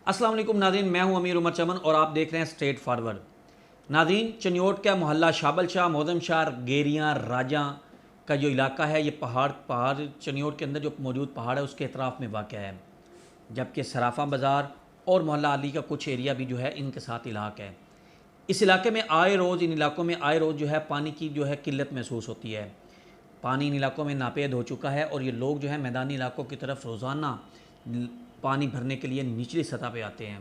अस्सलाम वालेकुम नाज़रीन, मैं हूं अमीर उमर चमन और आप देख रहे हैं स्ट्रेट फॉरवर्ड। नाज़रीन, चनियोट का मोहल्ला शाबल शाह, मोहम्मद शाह, गेरियाँ, राजा का जो इलाका है, ये पहाड़ चनियोट के अंदर जो मौजूद पहाड़ है उसके अतराफ़ में वाक़ है। जबकि सराफ़ा बाज़ार और मोहल्ला अली का कुछ एरिया भी जो है इनके साथ इलाक़ा है। इस इलाके में आए रोज़, इन इलाकों में आए रोज़ जो है पानी की जो है किल्लत महसूस होती है। पानी इन इलाकों में नापेद हो चुका है और ये लोग जो है मैदानी इलाकों की तरफ रोज़ाना पानी भरने के लिए निचली सतह पे आते हैं।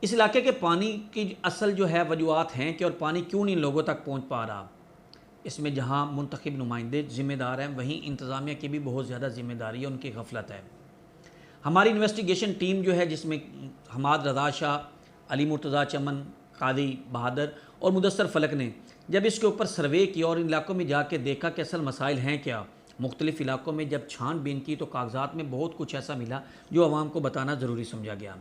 इस इलाके के पानी की असल जो है वजूहत हैं कि और पानी क्यों नहीं लोगों तक पहुंच पा रहा। इसमें जहां मुंतखब नुमाइंदे ज़िम्मेदार हैं, वहीं इंतज़ामिया की भी बहुत ज़्यादा ज़िम्मेदारी है, उनकी गफलत है। हमारी इन्वेस्टिगेशन टीम जो है, जिसमें हमाद रज़ा शाह, अली मुर्तज़ा चमन, कादी बहादुर और मुदस्सर फ़लक ने जब इसके ऊपर सर्वे किया और इन इलाकों में जाके देखा कि असल मसाइल हैं क्या, मुख्तलिफ़ इलाकों में जब छानबीन की तो कागज़ात में बहुत कुछ ऐसा मिला जो आवाम को बताना ज़रूरी समझा गया।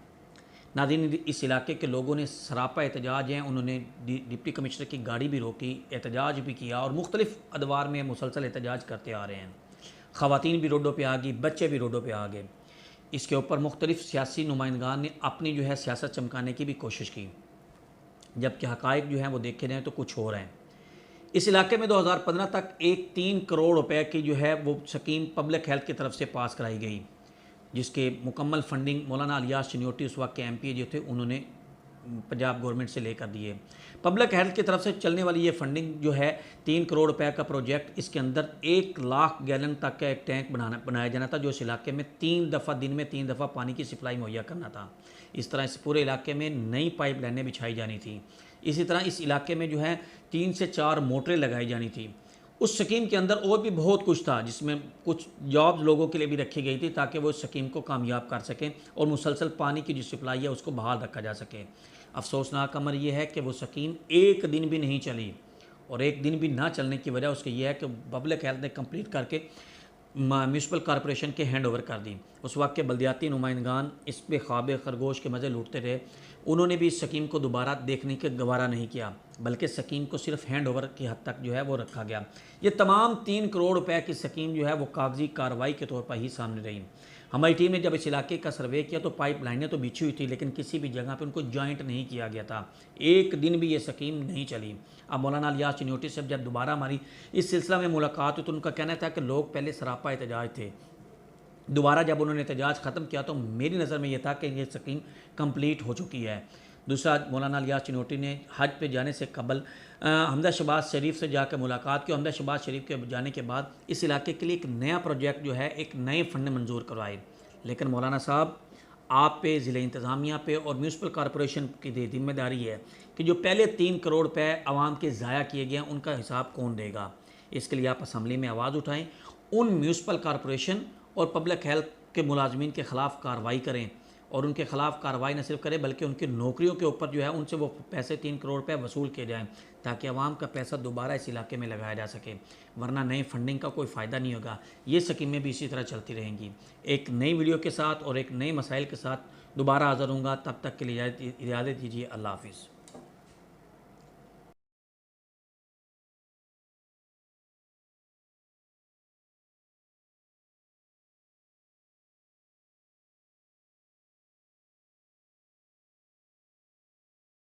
नाज़रीन, इस इलाके के लोगों ने सरापा एहतजाज हैं, उन्होंने डिप्टी कमिश्नर की गाड़ी भी रोकी, एहतजाज भी किया और मुख्तलिफ़ अदवार में मुसलसल एहतजाज करते आ रहे हैं। ख़वातीन भी रोडों पर आ गई, बच्चे भी रोडों पर आ गए। इसके ऊपर मुख्तलिफ़ सियासी नुमाइंदगान ने अपनी जो है सियासत चमकाने की भी कोशिश की, जबकि हक़ाइक़ जो हैं वो देखे जाएँ तो कुछ और हैं। इस इलाके में 2015 तक एक 3 करोड़ रुपए की जो है वो स्कीम पब्लिक हेल्थ की तरफ से पास कराई गई, जिसके मुकम्मल फंडिंग मौलाना इलियास चनियोटी उस वक्त के एमपी जो थे उन्होंने पंजाब गवर्नमेंट से लेकर दिए। पब्लिक हेल्थ की तरफ से चलने वाली ये फंडिंग जो है 3 करोड़ रुपए का प्रोजेक्ट, इसके अंदर 1 लाख गैलन तक का एक टैंक बनाया जाना था, जो इस इलाके में 3 दफ़ा दिन में 3 दफ़ा पानी की सप्लाई मुहैया करना था। इस तरह इस पूरे इलाके में नई पाइप लाइनें बिछाई जानी थी। इसी तरह इस इलाके में जो है 3 से 4 मोटरें लगाई जानी थी। उस स्कीम के अंदर और भी बहुत कुछ था, जिसमें कुछ जॉब्स लोगों के लिए भी रखी गई थी ताकि वो इस स्कीम को कामयाब कर सकें और मुसलसल पानी की जो सप्लाई है उसको बहाल रखा जा सके। अफसोसनाक अमर ये है कि वो स्कीम एक दिन भी नहीं चली, और एक दिन भी ना चलने की वजह उसकी ये है कि पब्लिक हेल्थ ने कंप्लीट करके म्यूनसिपल कॉरपोरेशन के हैंड ओवर कर दी। उस वक्त के बल्दियाती नुमाइंदगान इस पर ख्वाब खरगोश के मज़े लूटते रहे। उन्होंने भी इस स्कीम को दोबारा देखने के गवारा नहीं किया, बल्कि स्कीम को सिर्फ हैंड ओवर की हद तक जो है वो रखा गया। ये तमाम 3 करोड़ रुपए की स्कीम जो है वो कागजी कार्रवाई के तौर पर ही सामने रही। हमारी टीम ने जब इस इलाके का सर्वे किया तो पाइप लाइनें तो बिछी हुई थी, लेकिन किसी भी जगह पे उनको जॉइंट नहीं किया गया था। एक दिन भी ये स्कीम नहीं चली। अब मौलाना इलियास चनियोटी से जब दोबारा हमारी इस सिलसिला में मुलाकात हुई तो उनका कहना था कि लोग पहले सरापा एहतजाज थे, दोबारा जब उन्होंने एहतजाज ख़त्म किया तो मेरी नज़र में यह था कि ये स्कीम कंप्लीट हो चुकी है। दूसरा, मौलाना इलियास चनियोटी ने हज पे जाने से कबल हमदा शहबाज शरीफ से जाकर मुलाकात की। हमदा शहबाज शरीफ के जाने के बाद इस इलाके के लिए एक नया प्रोजेक्ट जो है, एक नए फंड मंजूर करवाए। लेकिन मौलाना साहब, आप पे, ज़िले इंतज़ामिया पे और म्यूनसिपल कॉरपोरेशन की जिम्मेदारी है कि जो पहले 3 करोड़ रुपए आवाम के ज़ाया किए गए हैं उनका हिसाब कौन देगा। इसके लिए आप असम्बली में आवाज़ उठाएं, उन म्यूनसिपल कॉरपोरेशन और पब्लिक हेल्थ के मुलाजमीन के ख़िलाफ़ कार्रवाई करें, और उनके ख़िलाफ़ कार्रवाई न सिर्फ करें बल्कि उनकी नौकरियों के ऊपर जो है उनसे वो पैसे 3 करोड़ रुपए वसूल किए जाएँ, ताकि आवाम का पैसा दोबारा इस इलाके में लगाया जा सके, वरना नई फंडिंग का कोई फ़ायदा नहीं होगा। ये स्कीमें भी इसी तरह चलती रहेंगी। एक नई वीडियो के साथ और एक नए मसाइल के साथ दोबारा हाज़िर होऊंगा। तब तक के लिए इजाज़त दीजिए। अल्लाह हाफ़िज़।